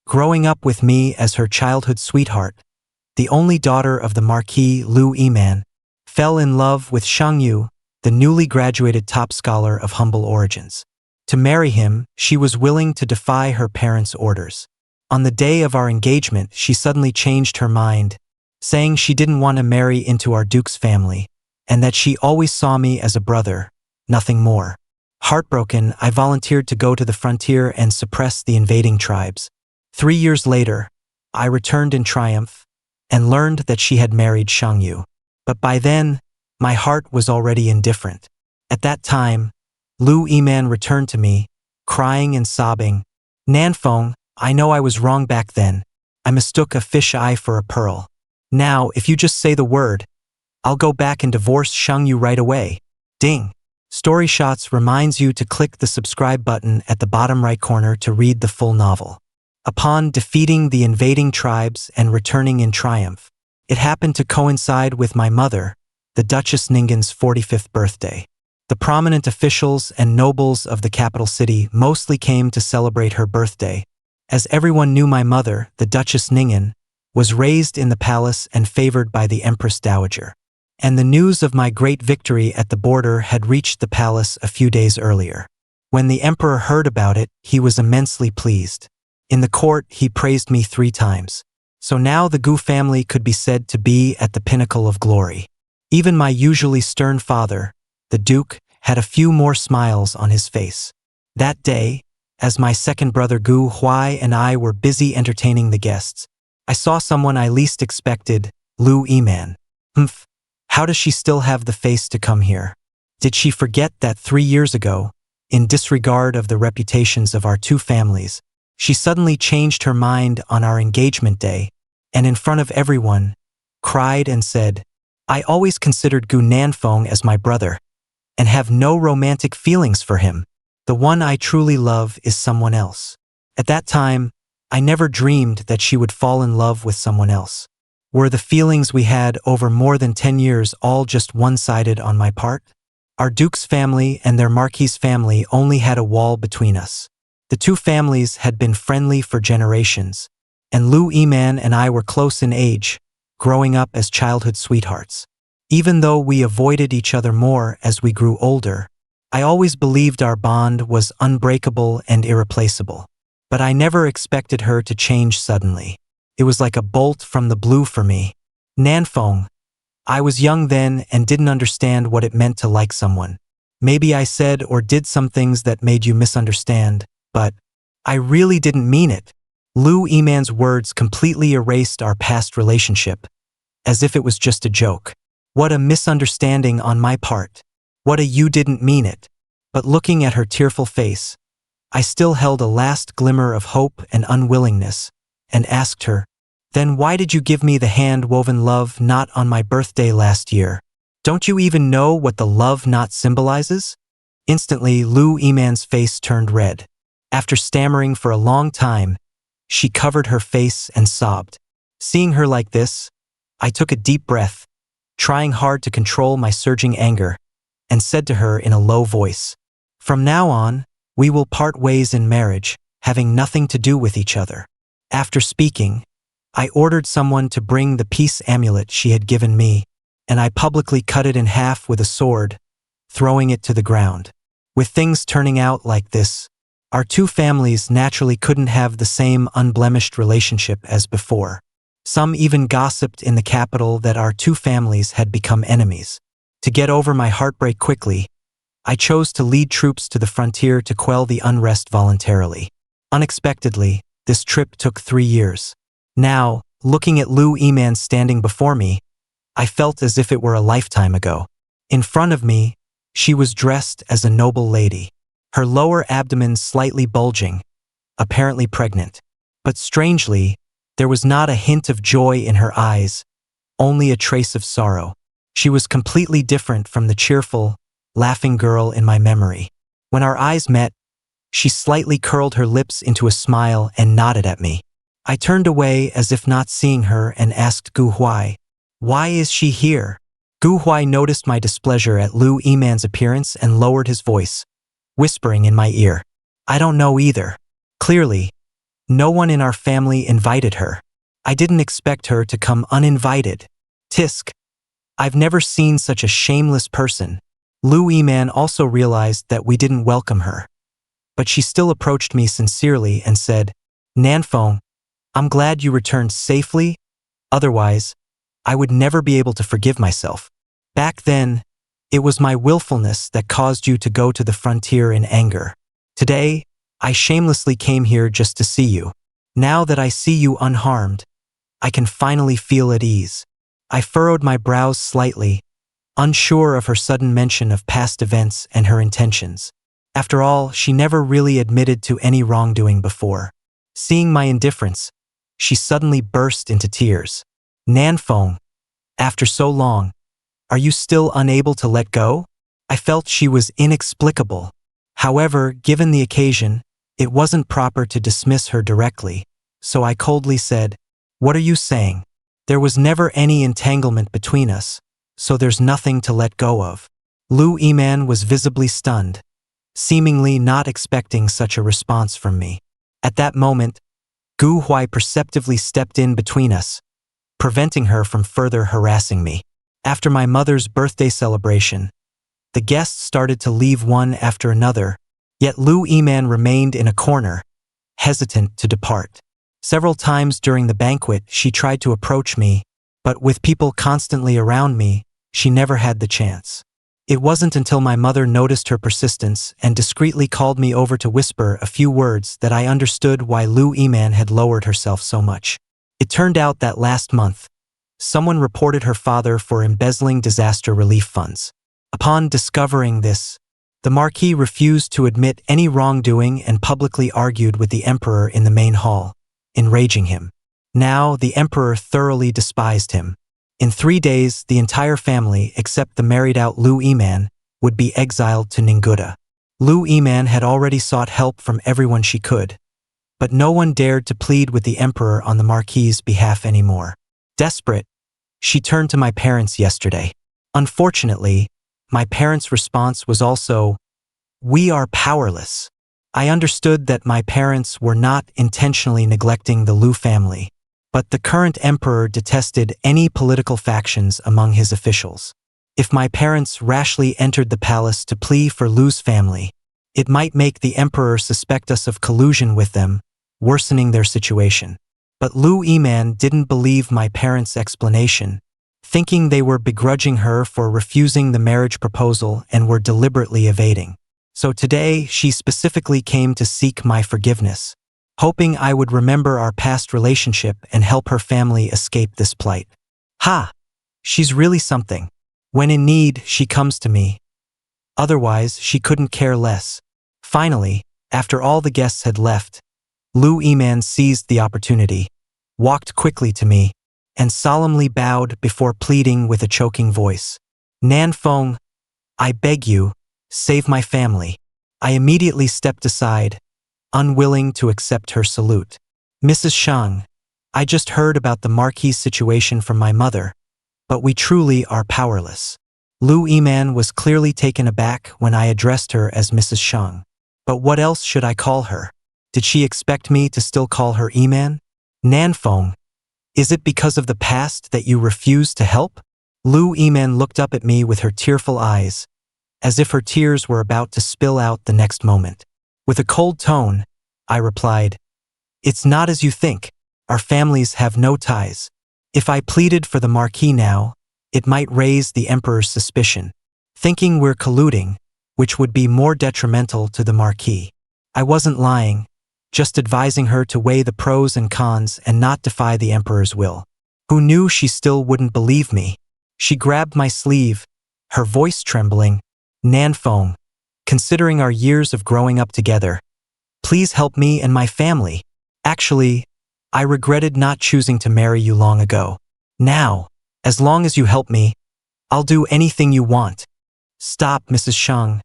growing up with me as her childhood sweetheart, the only daughter of the Marquis Liu YiMan, fell in love with Sheng Yu, the newly graduated top scholar of humble origins. To marry him, she was willing to defy her parents' orders. On the day of our engagement, she suddenly changed her mind, saying she didn't want to marry into our duke's family, and that she always saw me as a brother, nothing more. Heartbroken, I volunteered to go to the frontier and suppress the invading tribes. 3 years later, I returned in triumph and learned that she had married Sheng Yu. But by then, my heart was already indifferent. At that time, Liu YiMan returned to me, crying and sobbing. "NanFeng, I know I was wrong back then. I mistook a fish eye for a pearl. Now, if you just say the word, I'll go back and divorce Sheng Yu right away." Ding! Story Shots reminds you to click the subscribe button at the bottom right corner to read the full novel. Upon defeating the invading tribes and returning in triumph, it happened to coincide with my mother, the Duchess Ningguang's 45th birthday. The prominent officials and nobles of the capital city mostly came to celebrate her birthday, as everyone knew my mother, the Duchess Ningguang, was raised in the palace and favored by the Empress Dowager. And the news of my great victory at the border had reached the palace a few days earlier. When the emperor heard about it, he was immensely pleased. In the court, he praised me 3 times. So now the Gu family could be said to be at the pinnacle of glory. Even my usually stern father, the Duke, had a few more smiles on his face. That day, as my second brother Gu Huai and I were busy entertaining the guests, I saw someone I least expected, Liu YiMan. How does she still have the face to come here? Did she forget that 3 years ago, in disregard of the reputations of our 2 families, she suddenly changed her mind on our engagement day, and in front of everyone, cried and said, "I always considered Gu NanFeng as my brother, and have no romantic feelings for him. The one I truly love is someone else." At that time, I never dreamed that she would fall in love with someone else. Were the feelings we had over more than 10 years all just one-sided on my part? Our Duke's family and their Marquis' family only had a wall between us. The 2 families had been friendly for generations, and Liu YiMan and I were close in age, growing up as childhood sweethearts. Even though we avoided each other more as we grew older, I always believed our bond was unbreakable and irreplaceable. But I never expected her to change suddenly. It was like a bolt from the blue for me. "NanFeng, I was young then and didn't understand what it meant to like someone. Maybe I said or did some things that made you misunderstand, but I really didn't mean it." Liu YiMan's words completely erased our past relationship, as if it was just a joke. What a misunderstanding on my part. What a "you didn't mean it." But looking at her tearful face, I still held a last glimmer of hope and unwillingness, and asked her, "Then why did you give me the hand-woven love knot on my birthday last year? Don't you even know what the love knot symbolizes?" Instantly, Liu YiMan's face turned red. After stammering for a long time, she covered her face and sobbed. Seeing her like this, I took a deep breath, trying hard to control my surging anger, and said to her in a low voice, "From now on, we will part ways in marriage, having nothing to do with each other." After speaking, I ordered someone to bring the peace amulet she had given me, and I publicly cut it in half with a sword, throwing it to the ground. With things turning out like this, our 2 families naturally couldn't have the same unblemished relationship as before. Some even gossiped in the capital that our 2 families had become enemies. To get over my heartbreak quickly, I chose to lead troops to the frontier to quell the unrest voluntarily. Unexpectedly, this trip took 3 years. Now, looking at Liu YiMan standing before me, I felt as if it were a lifetime ago. In front of me, she was dressed as a noble lady, her lower abdomen slightly bulging, apparently pregnant. But strangely, there was not a hint of joy in her eyes, only a trace of sorrow. She was completely different from the cheerful, laughing girl in my memory. When our eyes met, she slightly curled her lips into a smile and nodded at me. I turned away as if not seeing her and asked Gu Huai, "Why is she here?" Gu Huai noticed my displeasure at Liu YiMan's appearance and lowered his voice, whispering in my ear, "I don't know either." Clearly, No one in our family invited her. I didn't expect her to come uninvited. Tisk. I've never seen such a shameless person. Liu YiMan also realized that we didn't welcome her. But she still approached me sincerely and said, "NanFeng, I'm glad you returned safely. Otherwise, I would never be able to forgive myself. Back then, it was my willfulness that caused you to go to the frontier in anger. Today, I shamelessly came here just to see you. Now that I see you unharmed, I can finally feel at ease." I furrowed my brows slightly, unsure of her sudden mention of past events and her intentions. After all, she never really admitted to any wrongdoing before. Seeing my indifference, she suddenly burst into tears. "NanFeng, after so long, are you still unable to let go?" I felt she was inexplicable. However, given the occasion, it wasn't proper to dismiss her directly, so I coldly said, "What are you saying? There was never any entanglement between us, so there's nothing to let go of." Liu YiMan was visibly stunned, seemingly not expecting such a response from me. At that moment, Gu Huai perceptively stepped in between us, preventing her from further harassing me. After my mother's birthday celebration, the guests started to leave one after another, yet Liu YiMan remained in a corner, hesitant to depart. Several times during the banquet, she tried to approach me, but with people constantly around me, she never had the chance. It wasn't until my mother noticed her persistence and discreetly called me over to whisper a few words that I understood why Liu YiMan had lowered herself so much. It turned out that last month, someone reported her father for embezzling disaster relief funds. Upon discovering this, the Marquis refused to admit any wrongdoing and publicly argued with the emperor in the main hall, enraging him. Now, the emperor thoroughly despised him. In 3 days, the entire family, except the married-out Liu YiMan, would be exiled to Ningguta. Liu YiMan had already sought help from everyone she could, but no one dared to plead with the emperor on the Marquis's behalf anymore. Desperate, she turned to my parents yesterday. Unfortunately, my parents' response was also, "We are powerless." I understood that my parents were not intentionally neglecting the Liu family, but the current emperor detested any political factions among his officials. If my parents rashly entered the palace to plead for Liu's family, it might make the emperor suspect us of collusion with them, worsening their situation. But Liu YiMan didn't believe my parents' explanation, thinking they were begrudging her for refusing the marriage proposal and were deliberately evading. So today, she specifically came to seek my forgiveness, hoping I would remember our past relationship and help her family escape this plight. Ha! She's really something. When in need, she comes to me. Otherwise, she couldn't care less. Finally, after all the guests had left, Liu YiMan seized the opportunity, walked quickly to me, and solemnly bowed before pleading with a choking voice. "NanFeng, I beg you, save my family." I immediately stepped aside, unwilling to accept her salute. "Mrs. Sheng, I just heard about the Marquis situation from my mother, but we truly are powerless." Liu YiMan was clearly taken aback when I addressed her as Mrs. Sheng. But what else should I call her? Did she expect me to still call her YiMan? "NanFeng, is it because of the past that you refuse to help?" Liu YiMan looked up at me with her tearful eyes, as if her tears were about to spill out the next moment. With a cold tone, I replied, "It's not as you think. Our families have no ties. If I pleaded for the Marquis now, it might raise the emperor's suspicion, thinking we're colluding, which would be more detrimental to the Marquis." I wasn't lying, just advising her to weigh the pros and cons and not defy the emperor's will. Who knew she still wouldn't believe me? She grabbed my sleeve, her voice trembling. "NanFeng, considering our years of growing up together, please help me and my family. Actually, I regretted not choosing to marry you long ago. Now, as long as you help me, I'll do anything you want." "Stop, Mrs. Sheng.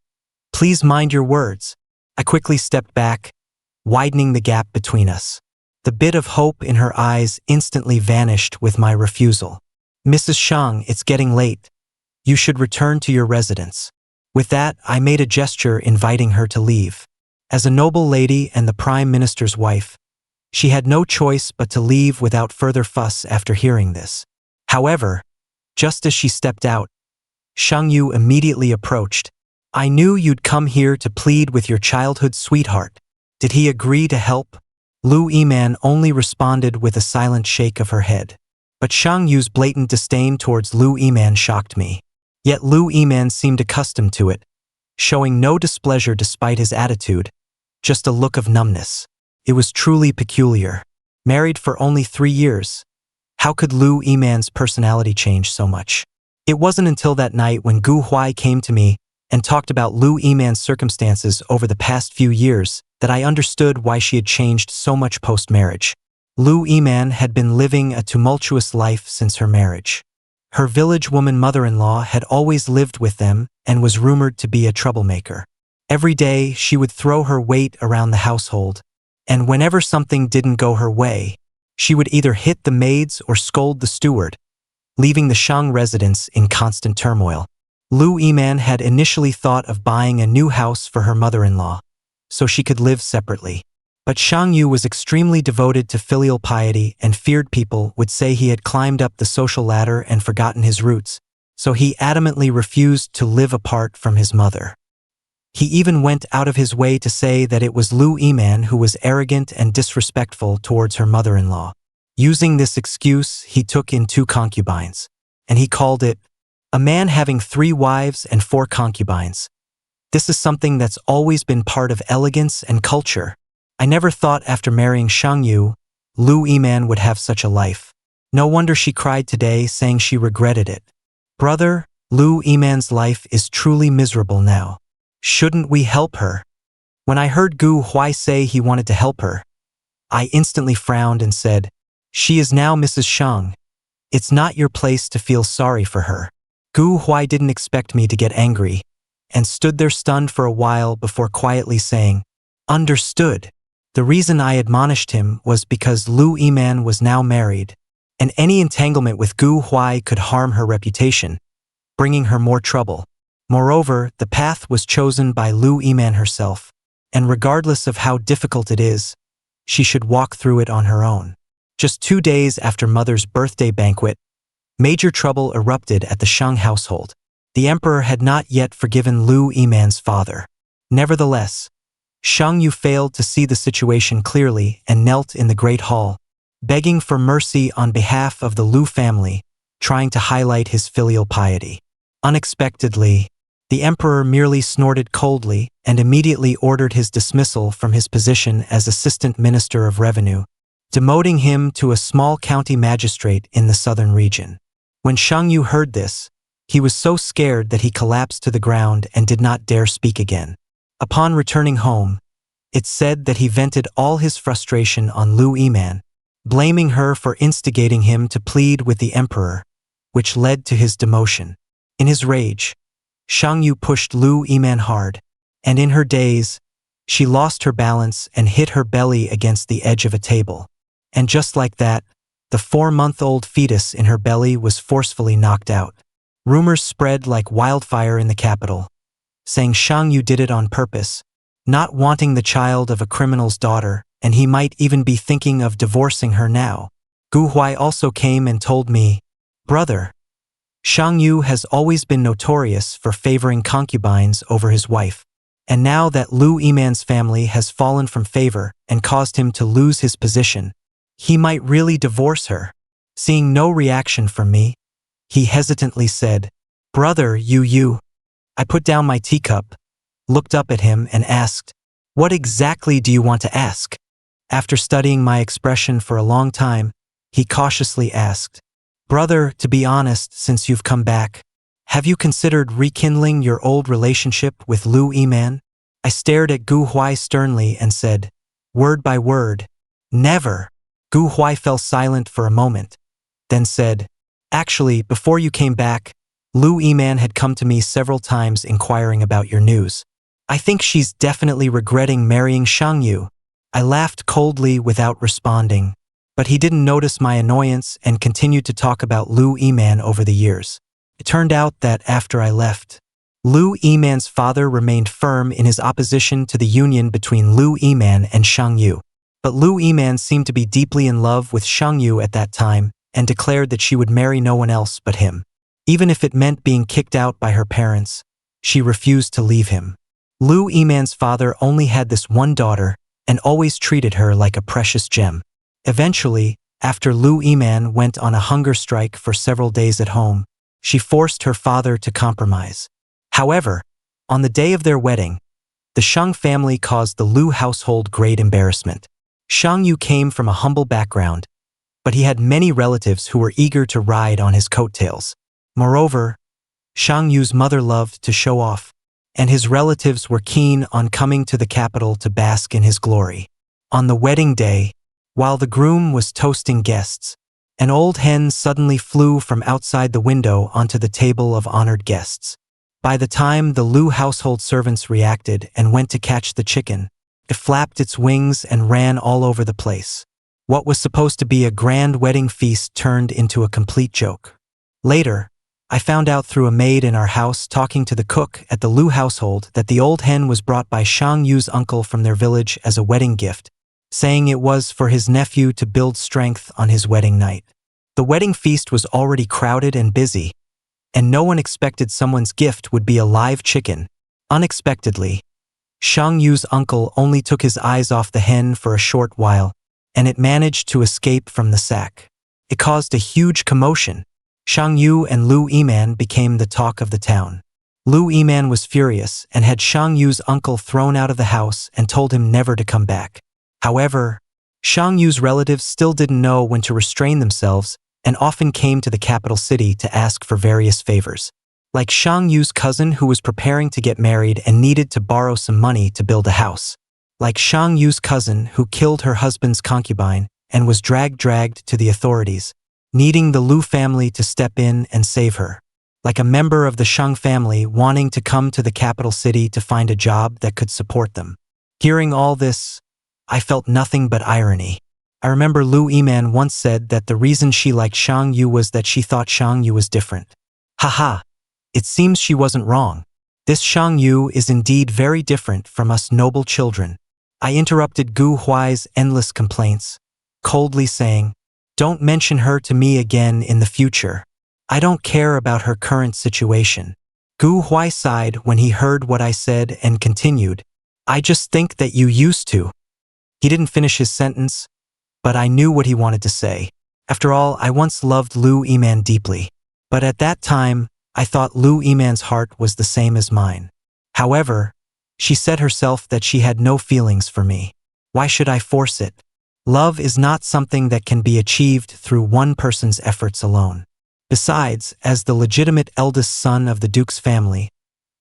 Please mind your words." I quickly stepped back, widening the gap between us. The bit of hope in her eyes instantly vanished with my refusal. "Mrs. Sheng, it's getting late. You should return to your residence." With that, I made a gesture inviting her to leave. As a noble lady and the Prime Minister's wife, She had no choice but to leave without further fuss after hearing this. However, just as she stepped out, Sheng Yu immediately approached. "I knew you'd come here to plead with your childhood sweetheart. Did he agree to help?" Liu YiMan only responded with a silent shake of her head. But Sheng Yu's blatant disdain towards Liu YiMan shocked me. Yet Liu YiMan seemed accustomed to it, showing no displeasure despite his attitude, just a look of numbness. It was truly peculiar. Married for only 3 years, how could Liu YiMan's personality change so much? It wasn't until that night when Gu Huai came to me and talked about Liu YiMan's circumstances over the past few years that I understood why she had changed so much post-marriage. Liu YiMan had been living a tumultuous life since her marriage. Her village woman mother-in-law had always lived with them and was rumored to be a troublemaker. Every day she would throw her weight around the household, and whenever something didn't go her way, she would either hit the maids or scold the steward, leaving the Sheng residence in constant turmoil. Liu YiMan had initially thought of buying a new house for her mother-in-law, so she could live separately. But Sheng Yu was extremely devoted to filial piety and feared people would say he had climbed up the social ladder and forgotten his roots, so he adamantly refused to live apart from his mother. He even went out of his way to say that it was Liu YiMan who was arrogant and disrespectful towards her mother-in-law. Using this excuse, he took in 2 concubines, and he called it a man having 3 wives and 4 concubines. This is something that's always been part of elegance and culture. I never thought after marrying Sheng Yu, Liu YiMan would have such a life. No wonder she cried today, saying she regretted it. Brother, Liu YiMan's life is truly miserable now. Shouldn't we help her? When I heard Gu Huai say he wanted to help her, I instantly frowned and said, "She is now Mrs. Sheng. It's not your place to feel sorry for her." Gu Huai didn't expect me to get angry, and stood there stunned for a while before quietly saying, "Understood." The reason I admonished him was because Liu YiMan was now married, and any entanglement with Gu Huai could harm her reputation, bringing her more trouble. Moreover, the path was chosen by Liu YiMan herself, and regardless of how difficult it is, she should walk through it on her own. Just 2 days after Mother's birthday banquet, major trouble erupted at the Sheng household. The emperor had not yet forgiven Liu YiMan's father. Nevertheless, Sheng Yu failed to see the situation clearly and knelt in the great hall, begging for mercy on behalf of the Liu family, trying to highlight his filial piety. Unexpectedly, the emperor merely snorted coldly and immediately ordered his dismissal from his position as Assistant Minister of Revenue, demoting him to a small county magistrate in the southern region. When Sheng Yu heard this, he was so scared that he collapsed to the ground and did not dare speak again. Upon returning home, it's said that he vented all his frustration on Liu YiMan, blaming her for instigating him to plead with the emperor, which led to his demotion. In his rage, Sheng Yu pushed Liu YiMan hard, and in her daze, she lost her balance and hit her belly against the edge of a table. And just like that, the 4-month-old fetus in her belly was forcefully knocked out. Rumors spread like wildfire in the capital, saying Sheng Yu did it on purpose, not wanting the child of a criminal's daughter, and he might even be thinking of divorcing her now. Gu Huai also came and told me, "Brother, Sheng Yu has always been notorious for favoring concubines over his wife, and now that Liu YiMan's family has fallen from favor and caused him to lose his position, he might really divorce her." Seeing no reaction from me, he hesitantly said, "Brother Yu." I put down my teacup, looked up at him and asked, "What exactly do you want to ask?" After studying my expression for a long time, he cautiously asked, "Brother, to be honest, since you've come back, have you considered rekindling your old relationship with Liu YiMan?" I stared at Gu Huai sternly and said, word by word, "Never." Gu Huai fell silent for a moment, then said, "Actually, before you came back, Liu YiMan had come to me several times inquiring about your news. I think she's definitely regretting marrying Sheng Yu." I laughed coldly without responding, but he didn't notice my annoyance and continued to talk about Liu YiMan over the years. It turned out that after I left, Liu YiMan's father remained firm in his opposition to the union between Liu YiMan and Sheng Yu. But Liu YiMan seemed to be deeply in love with Sheng Yu at that time and declared that she would marry no one else but him. Even if it meant being kicked out by her parents, she refused to leave him. Liu YiMan's father only had this one daughter and always treated her like a precious gem. Eventually, after Liu YiMan went on a hunger strike for several days at home, she forced her father to compromise. However, on the day of their wedding, the Sheng family caused the Liu household great embarrassment. Sheng Yu came from a humble background, but he had many relatives who were eager to ride on his coattails. Moreover, Sheng Yu's mother loved to show off, and his relatives were keen on coming to the capital to bask in his glory. On the wedding day, while the groom was toasting guests, an old hen suddenly flew from outside the window onto the table of honored guests. By the time the Liu household servants reacted and went to catch the chicken, it flapped its wings and ran all over the place. What was supposed to be a grand wedding feast turned into a complete joke. Later, I found out through a maid in our house talking to the cook at the Liu household that the old hen was brought by Sheng Yu's uncle from their village as a wedding gift, saying it was for his nephew to build strength on his wedding night. The wedding feast was already crowded and busy, and no one expected someone's gift would be a live chicken. Unexpectedly, Sheng Yu's uncle only took his eyes off the hen for a short while, and it managed to escape from the sack. It caused a huge commotion. Sheng Yu and Liu YiMan became the talk of the town. Liu YiMan was furious and had Sheng Yu's uncle thrown out of the house and told him never to come back. However, Sheng Yu's relatives still didn't know when to restrain themselves and often came to the capital city to ask for various favors. Like Sheng Yu's cousin who was preparing to get married and needed to borrow some money to build a house. Like Sheng Yu's cousin who killed her husband's concubine and was dragged to the authorities, needing the Liu family to step in and save her. Like a member of the Sheng family wanting to come to the capital city to find a job that could support them. Hearing all this, I felt nothing but irony. I remember Liu YiMan once said that the reason she liked Sheng Yu was that she thought Sheng Yu was different. Haha, it seems she wasn't wrong. This Sheng Yu is indeed very different from us noble children. I interrupted Gu Huai's endless complaints, coldly saying, "Don't mention her to me again in the future. I don't care about her current situation." Gu Huai sighed when he heard what I said and continued, "I just think that you used to." He didn't finish his sentence, but I knew what he wanted to say. After all, I once loved Liu YiMan deeply. But at that time, I thought Liu YiMan's heart was the same as mine. However, she said herself that she had no feelings for me. Why should I force it? Love is not something that can be achieved through one person's efforts alone. Besides, as the legitimate eldest son of the Duke's family,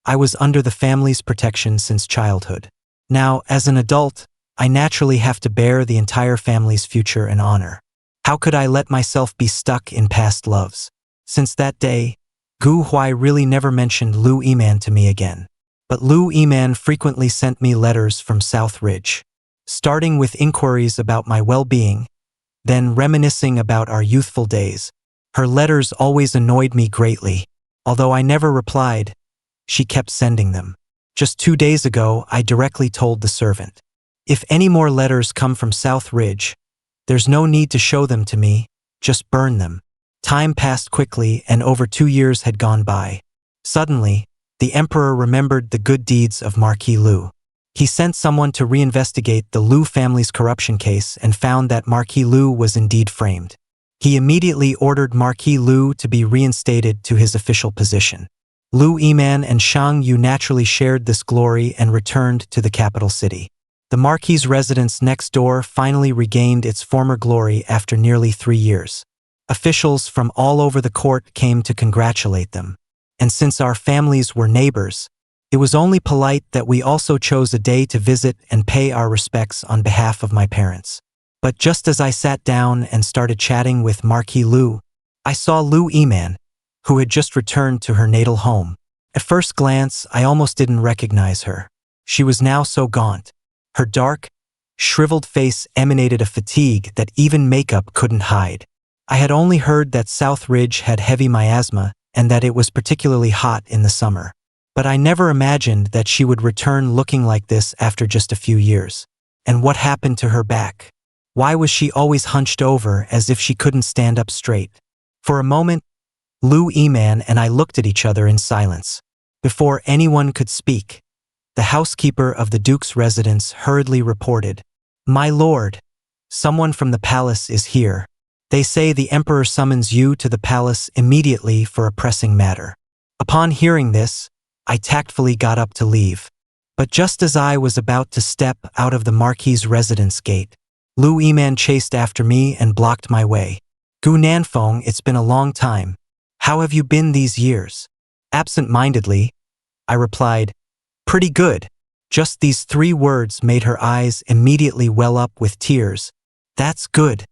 I was under the family's protection since childhood. Now, as an adult, I naturally have to bear the entire family's future and honor. How could I let myself be stuck in past loves? Since that day, Gu Huai really never mentioned Liu YiMan to me again. But Liu YiMan frequently sent me letters from South Ridge, starting with inquiries about my well-being, then reminiscing about our youthful days. Her letters always annoyed me greatly. Although I never replied, she kept sending them. Just 2 days ago, I directly told the servant, "If any more letters come from South Ridge, there's no need to show them to me, just burn them." Time passed quickly and over 2 years had gone by. Suddenly, the emperor remembered the good deeds of Marquis Liu. He sent someone to reinvestigate the Liu family's corruption case and found that Marquis Liu was indeed framed. He immediately ordered Marquis Liu to be reinstated to his official position. Liu YiMan and Sheng Yu naturally shared this glory and returned to the capital city. The Marquis's residence next door finally regained its former glory after nearly 3 years. Officials from all over the court came to congratulate them. And since our families were neighbors, it was only polite that we also chose a day to visit and pay our respects on behalf of my parents. But just as I sat down and started chatting with Marquis Liu, I saw Liu YiMan, who had just returned to her natal home. At first glance, I almost didn't recognize her. She was now so gaunt. Her dark, shriveled face emanated a fatigue that even makeup couldn't hide. I had only heard that South Ridge had heavy miasma and that it was particularly hot in the summer. But I never imagined that she would return looking like this after just a few years. And what happened to her back? Why was she always hunched over as if she couldn't stand up straight? For a moment, Liu YiMan and I looked at each other in silence. Before anyone could speak, the housekeeper of the Duke's residence hurriedly reported, "My lord, someone from the palace is here. They say the emperor summons you to the palace immediately for a pressing matter." Upon hearing this, I tactfully got up to leave. But just as I was about to step out of the Marquis' residence gate, Liu YiMan chased after me and blocked my way. "Gu NanFeng, it's been a long time. How have you been these years?" Absent-mindedly, I replied, "Pretty good." Just these 3 words made her eyes immediately well up with tears. That's good.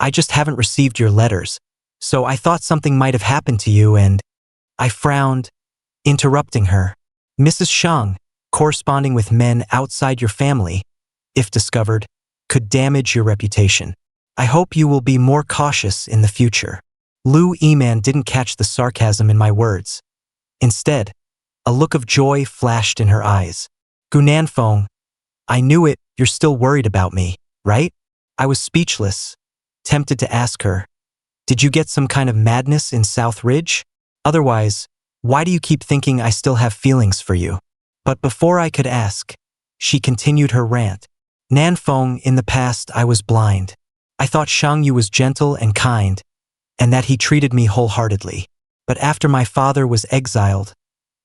I just haven't received your letters, so I thought something might have happened to you and—" I frowned, interrupting her. "Mrs. Sheng, corresponding with men outside your family, if discovered, could damage your reputation. I hope you will be more cautious in the future." Liu YiMan didn't catch the sarcasm in my words. Instead, a look of joy flashed in her eyes. "Gu NanFeng, I knew it, you're still worried about me, right?" I was speechless, tempted to ask her, "Did you get some kind of madness in South Ridge? Otherwise, why do you keep thinking I still have feelings for you?" But before I could ask, she continued her rant. "NanFeng, in the past I was blind. I thought Sheng Yu was gentle and kind, and that he treated me wholeheartedly. But after my father was exiled,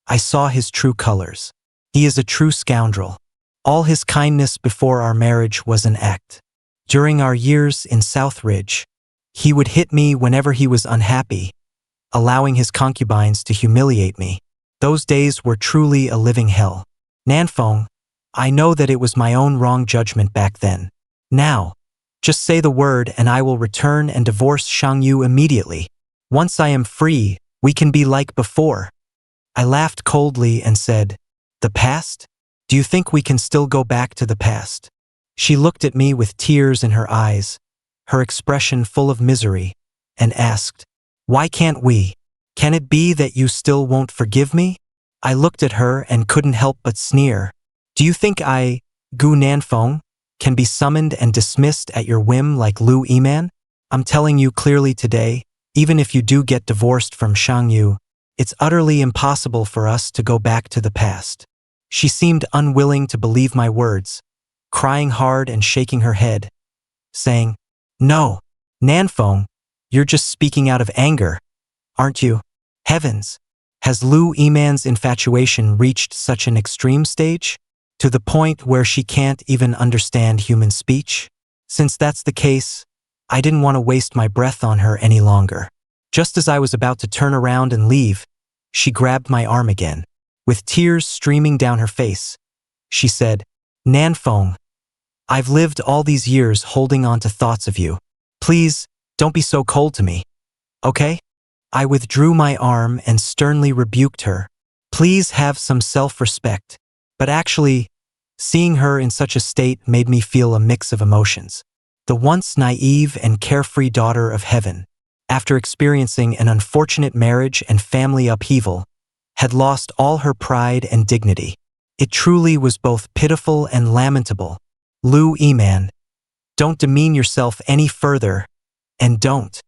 I saw his true colors. He is a true scoundrel. All his kindness before our marriage was an act. During our years in South Ridge, he would hit me whenever he was unhappy, allowing his concubines to humiliate me. Those days were truly a living hell. NanFeng, I know that it was my own wrong judgment back then. Now, just say the word and I will return and divorce Sheng Yu immediately. Once I am free, we can be like before." I laughed coldly and said, "The past? Do you think we can still go back to the past?" She looked at me with tears in her eyes, her expression full of misery, and asked, "Why can't we? Can it be that you still won't forgive me?" I looked at her and couldn't help but sneer. "Do you think I, Gu NanFeng, can be summoned and dismissed at your whim like Liu YiMan? I'm telling you clearly today, even if you do get divorced from Sheng Yu, it's utterly impossible for us to go back to the past." She seemed unwilling to believe my words, crying hard and shaking her head, saying, "No, NanFeng, you're just speaking out of anger, aren't you? Heavens, has Liu YiMan's infatuation reached such an extreme stage? To the point where she can't even understand human speech? Since that's the case, I didn't want to waste my breath on her any longer." Just as I was about to turn around and leave, she grabbed my arm again. With tears streaming down her face, she said, "NanFeng, I've lived all these years holding on to thoughts of you. Please, don't be so cold to me, okay?" I withdrew my arm and sternly rebuked her. "Please have some self-respect." But actually, seeing her in such a state made me feel a mix of emotions. The once naive and carefree daughter of heaven, after experiencing an unfortunate marriage and family upheaval, had lost all her pride and dignity. It truly was both pitiful and lamentable. Liu YiMan, don't demean yourself any further, and don't.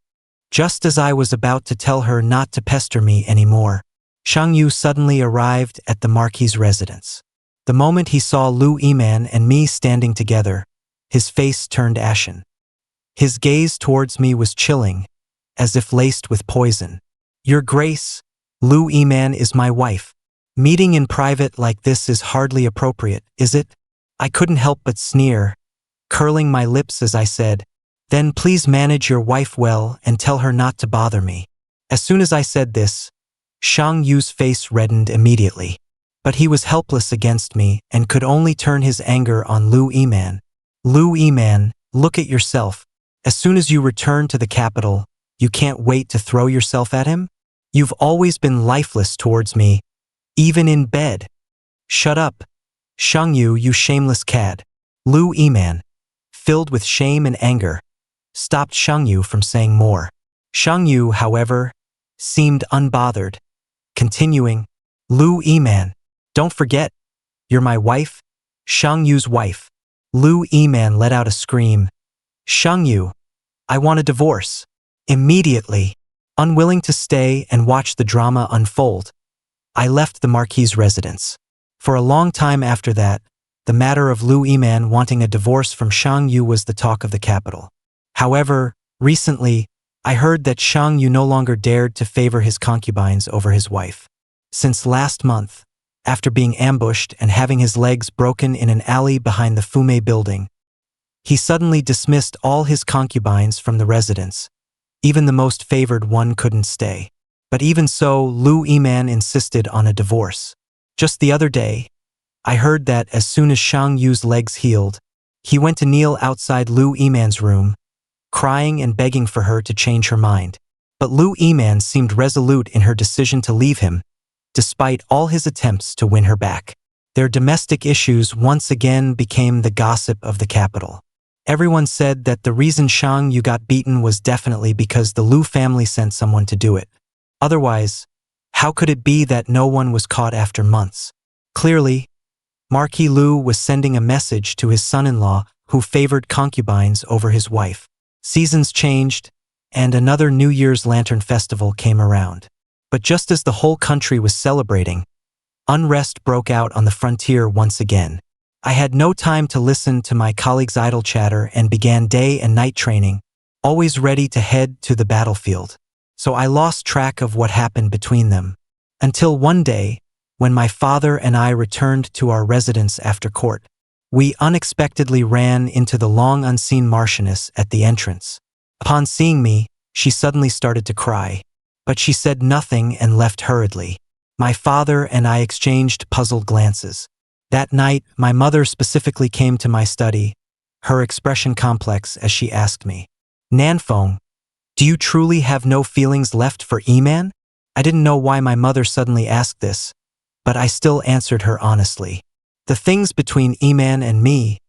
Just as I was about to tell her not to pester me anymore, Sheng Yu suddenly arrived at the Marquis' residence. The moment he saw Liu YiMan and me standing together, his face turned ashen. His gaze towards me was chilling, as if laced with poison. "Your Grace, Liu YiMan is my wife. Meeting in private like this is hardly appropriate, is it?" I couldn't help but sneer, curling my lips as I said, "Then please manage your wife well and tell her not to bother me." As soon as I said this, Sheng Yu's face reddened immediately. But he was helpless against me and could only turn his anger on Liu YiMan. "Liu YiMan, look at yourself. As soon as you return to the capital, you can't wait to throw yourself at him? You've always been lifeless towards me, even in bed." "Shut up, Sheng Yu, you shameless cad." Liu YiMan, filled with shame and anger, stopped Sheng Yu from saying more. Sheng Yu, however, seemed unbothered, continuing, "Liu YiMan, don't forget, you're my wife, Sheng Yu's wife. Liu YiMan let out a scream. Sheng Yu, I want a divorce. Immediately, unwilling to stay and watch the drama unfold, I left the Marquis' residence. For a long time after that, the matter of Liu YiMan wanting a divorce from Sheng Yu was the talk of the capital. However, recently, I heard that Sheng Yu no longer dared to favor his concubines over his wife. Since last month, after being ambushed and having his legs broken in an alley behind the Fume building, he suddenly dismissed all his concubines from the residence. Even the most favored one couldn't stay. But even so, Liu YiMan insisted on a divorce. Just the other day, I heard that as soon as Sheng Yu's legs healed, he went to kneel outside Liu YiMan's room, crying and begging for her to change her mind. But Liu YiMan seemed resolute in her decision to leave him, despite all his attempts to win her back. Their domestic issues once again became the gossip of the capital. Everyone said that the reason Sheng Yu got beaten was definitely because the Liu family sent someone to do it. Otherwise, how could it be that no one was caught after months? Clearly, Marquis Liu was sending a message to his son-in-law who favored concubines over his wife. Seasons changed, and another New Year's Lantern Festival came around. But just as the whole country was celebrating, unrest broke out on the frontier once again. I had no time to listen to my colleagues' idle chatter and began day and night training, always ready to head to the battlefield. So I lost track of what happened between them. Until one day, when my father and I returned to our residence after court, we unexpectedly ran into the long-unseen Marchioness at the entrance. Upon seeing me, she suddenly started to cry, but she said nothing and left hurriedly. My father and I exchanged puzzled glances. That night, my mother specifically came to my study, her expression complex as she asked me, "NanFeng, do you truly have no feelings left for YiMan?" I didn't know why my mother suddenly asked this, but I still answered her honestly. The things between YiMan and me,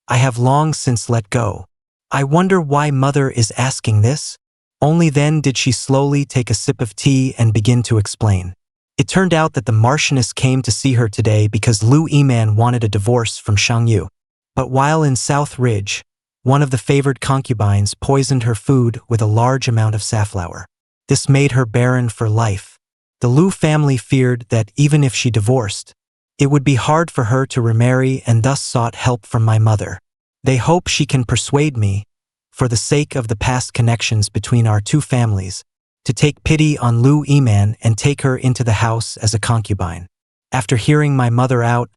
I have long since let go. I wonder why mother is asking this? Only then did she slowly take a sip of tea and begin to explain. It turned out that the Marchioness came to see her today because Liu YiMan wanted a divorce from Sheng Yu. But while in South Ridge, one of the favored concubines poisoned her food with a large amount of safflower. This made her barren for life. The Liu family feared that even if she divorced, it would be hard for her to remarry and thus sought help from my mother. They hope she can persuade me, for the sake of the past connections between our two families, to take pity on Liu YiMan and take her into the house as a concubine. After hearing my mother out,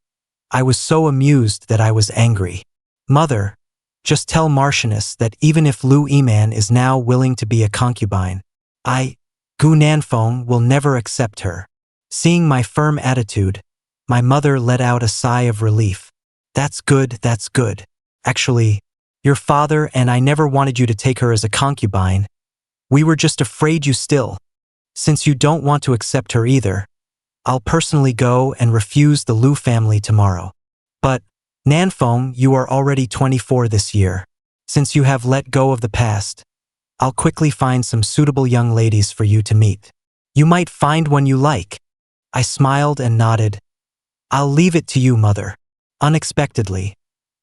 I was so amused that I was angry. Mother, just tell Marchioness that even if Liu YiMan is now willing to be a concubine, NanFeng will never accept her. Seeing my firm attitude, my mother let out a sigh of relief. That's good, that's good. Actually, your father and I never wanted you to take her as a concubine. We were just afraid you still. Since you don't want to accept her either, I'll personally go and refuse the Liu family tomorrow. But, NanFeng, you are already 24 this year. Since you have let go of the past, I'll quickly find some suitable young ladies for you to meet. You might find one you like. I smiled and nodded. I'll leave it to you, mother. Unexpectedly,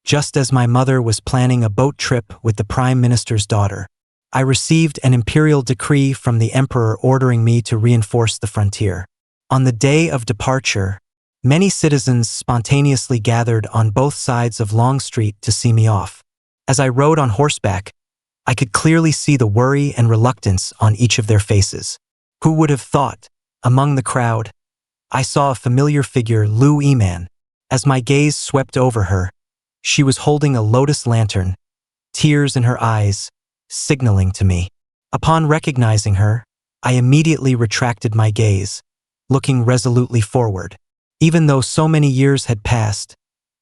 just as my mother was planning a boat trip with the Prime Minister's daughter, I received an imperial decree from the emperor ordering me to reinforce the frontier. On the day of departure, many citizens spontaneously gathered on both sides of Long Street to see me off. As I rode on horseback, I could clearly see the worry and reluctance on each of their faces. Who would have thought? Among the crowd, I saw a familiar figure, Liu YiMan. As my gaze swept over her, she was holding a lotus lantern, tears in her eyes, signaling to me. Upon recognizing her, I immediately retracted my gaze, looking resolutely forward. Even though so many years had passed,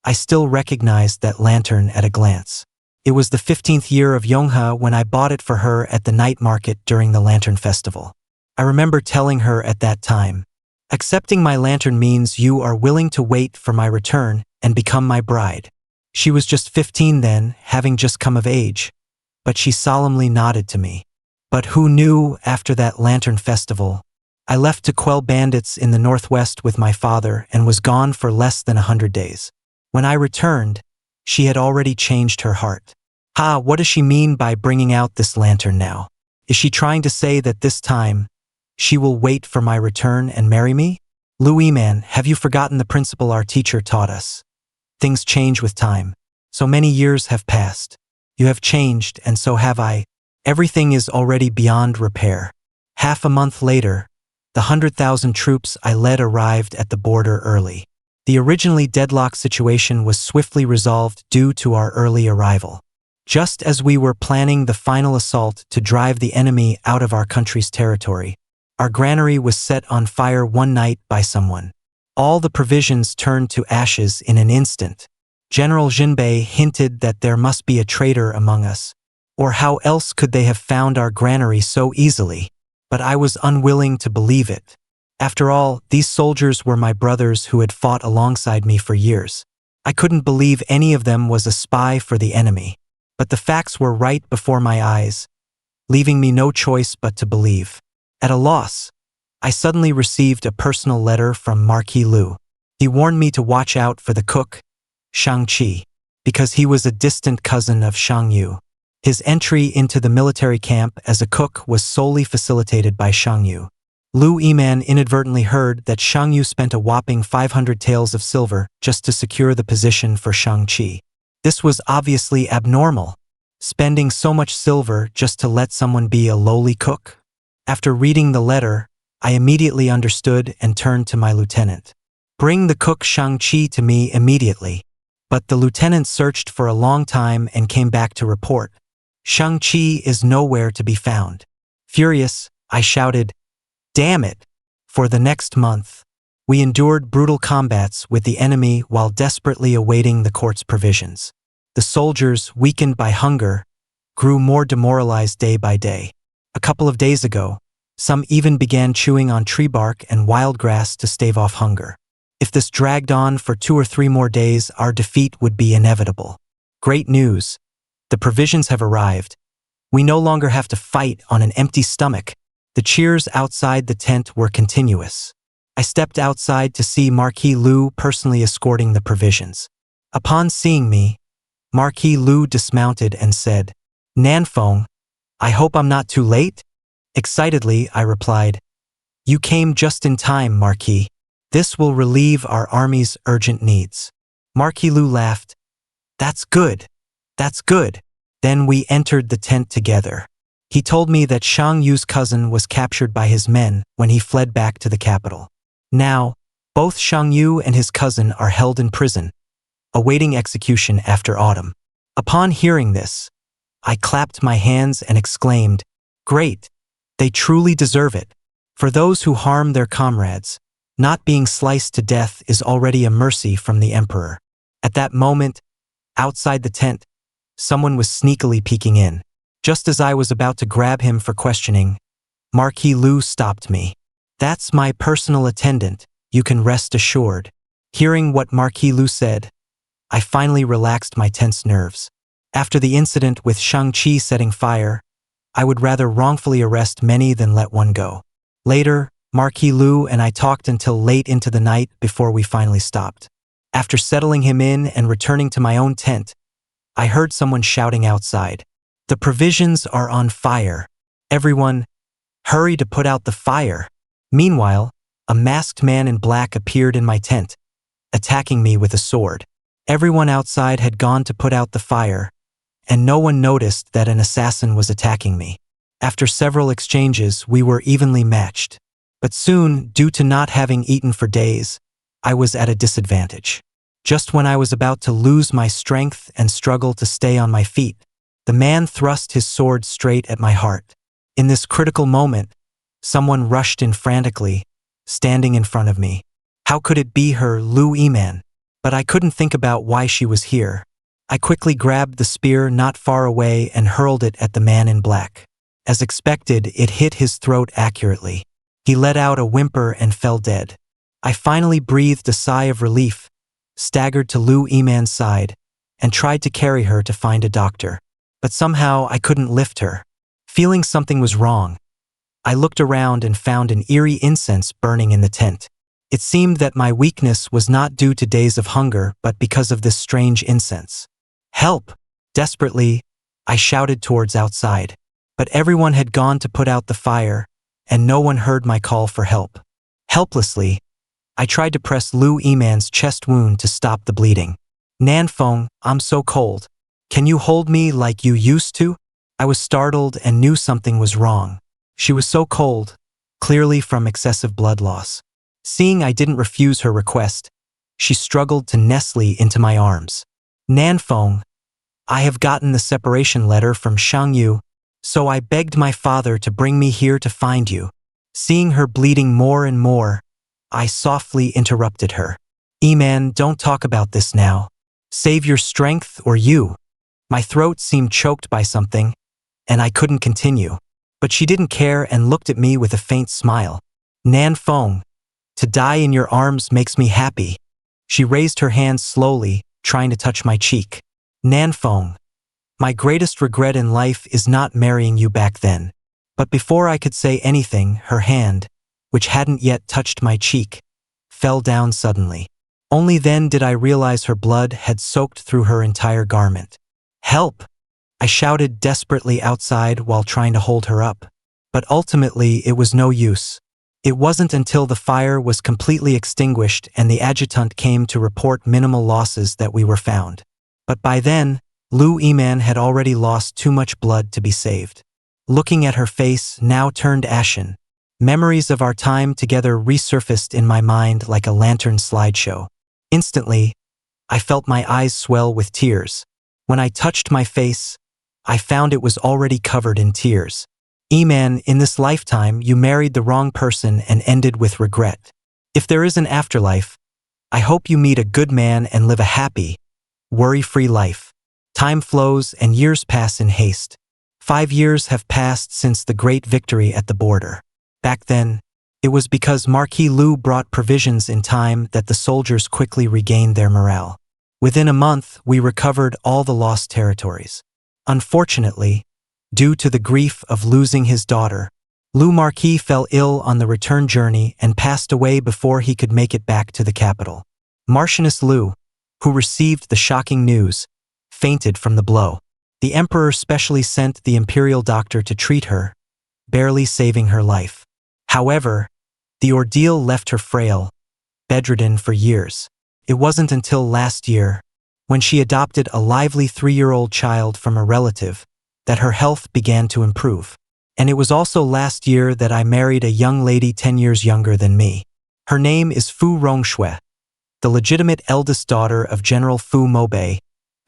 I still recognized that lantern at a glance. It was the 15th year of Yonghe when I bought it for her at the night market during the Lantern Festival. I remember telling her at that time, "Accepting my lantern means you are willing to wait for my return and become my bride." She was just 15 then, having just come of age, but she solemnly nodded to me. But who knew, after that Lantern Festival, I left to quell bandits in the northwest with my father and was gone for less than 100 days. When I returned, She had already changed her heart. What does she mean by bringing out this lantern now? Is she trying to say that this time, she will wait for my return and marry me? Liu YiMan, have you forgotten the principle our teacher taught us? Things change with time. So many years have passed. You have changed, and so have I. Everything is already beyond repair. Half a month later, the 100,000 troops I led arrived at the border early. The originally deadlocked situation was swiftly resolved due to our early arrival. Just as we were planning the final assault to drive the enemy out of our country's territory, our granary was set on fire one night by someone. All the provisions turned to ashes in an instant. General Jinbei hinted that there must be a traitor among us, or how else could they have found our granary so easily? But I was unwilling to believe it. After all, these soldiers were my brothers who had fought alongside me for years. I couldn't believe any of them was a spy for the enemy. But the facts were right before my eyes, leaving me no choice but to believe. At a loss, I suddenly received a personal letter from Marquis Liu. He warned me to watch out for the cook, Sheng Yu, because he was a distant cousin of Sheng Yu. His entry into the military camp as a cook was solely facilitated by Sheng Yu. Liu YiMan inadvertently heard that Sheng Yu spent a whopping 500 taels of silver just to secure the position for Sheng Yu. This was obviously abnormal, spending so much silver just to let someone be a lowly cook. After reading the letter, I immediately understood and turned to my lieutenant. Bring the cook Sheng Yu to me immediately. But the lieutenant searched for a long time and came back to report. Sheng Yu is nowhere to be found. Furious, I shouted, "Damn it!" For the next month, we endured brutal combats with the enemy while desperately awaiting the court's provisions. The soldiers, weakened by hunger, grew more demoralized day by day. A couple of days ago, some even began chewing on tree bark and wild grass to stave off hunger. If this dragged on for 2 or 3 more days, our defeat would be inevitable. Great news! The provisions have arrived. We no longer have to fight on an empty stomach. The cheers outside the tent were continuous. I stepped outside to see Marquis Liu personally escorting the provisions. Upon seeing me, Marquis Liu dismounted and said, "NanFeng, I hope I'm not too late?" Excitedly, I replied, "You came just in time, Marquis. This will relieve our army's urgent needs." Marquis Liu laughed. "That's good. That's good." Then we entered the tent together. He told me that Shang Yu's cousin was captured by his men when he fled back to the capital. Now, both Shang Yu and his cousin are held in prison, awaiting execution after autumn. Upon hearing this, I clapped my hands and exclaimed, "Great! They truly deserve it." For those who harm their comrades, not being sliced to death is already a mercy from the emperor. At that moment, outside the tent, someone was sneakily peeking in. Just as I was about to grab him for questioning, Marquis Liu stopped me. "That's my personal attendant, you can rest assured." Hearing what Marquis Liu said, I finally relaxed my tense nerves. After the incident with Shang Yu setting fire, I would rather wrongfully arrest many than let one go. Later, Marquis Liu and I talked until late into the night before we finally stopped. After settling him in and returning to my own tent, I heard someone shouting outside, "The provisions are on fire. Everyone, hurry to put out the fire." Meanwhile, a masked man in black appeared in my tent, attacking me with a sword. Everyone outside had gone to put out the fire, and no one noticed that an assassin was attacking me. After several exchanges, we were evenly matched. But soon, due to not having eaten for days, I was at a disadvantage. Just when I was about to lose my strength and struggle to stay on my feet, the man thrust his sword straight at my heart. In this critical moment, someone rushed in frantically, standing in front of me. How could it be her, Liu YiMan? But I couldn't think about why she was here. I quickly grabbed the spear not far away and hurled it at the man in black. As expected, it hit his throat accurately. He let out a whimper and fell dead. I finally breathed a sigh of relief, staggered to Liu YiMan's side, and tried to carry her to find a doctor. But somehow I couldn't lift her. Feeling something was wrong, I looked around and found an eerie incense burning in the tent. It seemed that my weakness was not due to days of hunger but because of this strange incense. Help! Desperately, I shouted towards outside. But everyone had gone to put out the fire, and no one heard my call for help. Helplessly, I tried to press Liu YiMan's chest wound to stop the bleeding. "NanFeng, I'm so cold. Can you hold me like you used to?" I was startled and knew something was wrong. She was so cold, clearly from excessive blood loss. Seeing I didn't refuse her request, she struggled to nestle into my arms. "NanFeng, I have gotten the separation letter from Sheng Yu, so I begged my father to bring me here to find you." Seeing her bleeding more and more, I softly interrupted her. "YiMan, don't talk about this now. Save your strength or you." My throat seemed choked by something, and I couldn't continue. But she didn't care and looked at me with a faint smile. "NanFeng, to die in your arms makes me happy." She raised her hands slowly, trying to touch my cheek. "NanFeng, my greatest regret in life is not marrying you back then." But before I could say anything, her hand, which hadn't yet touched my cheek, fell down suddenly. Only then did I realize her blood had soaked through her entire garment. "Help!" I shouted desperately outside while trying to hold her up. But ultimately, it was no use. It wasn't until the fire was completely extinguished and the adjutant came to report minimal losses that we were found. But by then, Liu YiMan had already lost too much blood to be saved. Looking at her face, now turned ashen, memories of our time together resurfaced in my mind like a lantern slideshow. Instantly, I felt my eyes swell with tears. When I touched my face, I found it was already covered in tears. "YiMan, in this lifetime, you married the wrong person and ended with regret. If there is an afterlife, I hope you meet a good man and live a happy, worry-free life." Time flows and years pass in haste. 5 years have passed since the great victory at the border. Back then, it was because Marquis Liu brought provisions in time that the soldiers quickly regained their morale. Within a month, we recovered all the lost territories. Unfortunately, due to the grief of losing his daughter, Liu Marquis fell ill on the return journey and passed away before he could make it back to the capital. Marquis Liu, who received the shocking news, fainted from the blow. The emperor specially sent the imperial doctor to treat her, barely saving her life. However, the ordeal left her frail, bedridden for years. It wasn't until last year, when she adopted a lively 3-year-old child from a relative, that her health began to improve. And it was also last year that I married a young lady 10 years younger than me. Her name is Fu Rongshui, the legitimate eldest daughter of General Fu Mobei,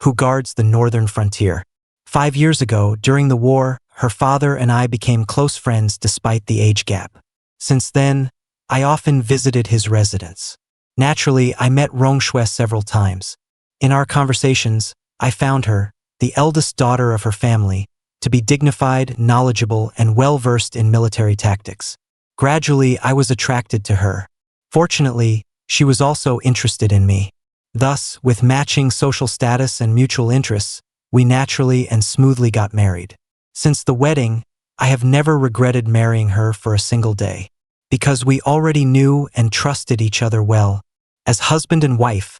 who guards the northern frontier. 5 years ago, during the war, her father and I became close friends despite the age gap. Since then, I often visited his residence. Naturally, I met Rongshui several times. In our conversations, I found her, the eldest daughter of her family, to be dignified, knowledgeable, and well-versed in military tactics. Gradually, I was attracted to her. Fortunately, she was also interested in me. Thus, with matching social status and mutual interests, we naturally and smoothly got married. Since the wedding, I have never regretted marrying her for a single day. Because we already knew and trusted each other well. As husband and wife,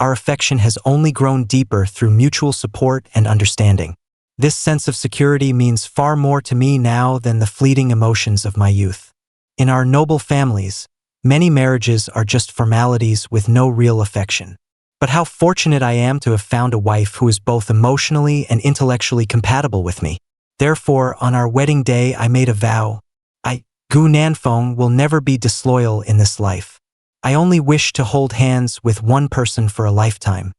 our affection has only grown deeper through mutual support and understanding. This sense of security means far more to me now than the fleeting emotions of my youth. In our noble families, many marriages are just formalities with no real affection. But how fortunate I am to have found a wife who is both emotionally and intellectually compatible with me. Therefore, on our wedding day, I made a vow. NanFeng will never be disloyal in this life. I only wish to hold hands with one person for a lifetime.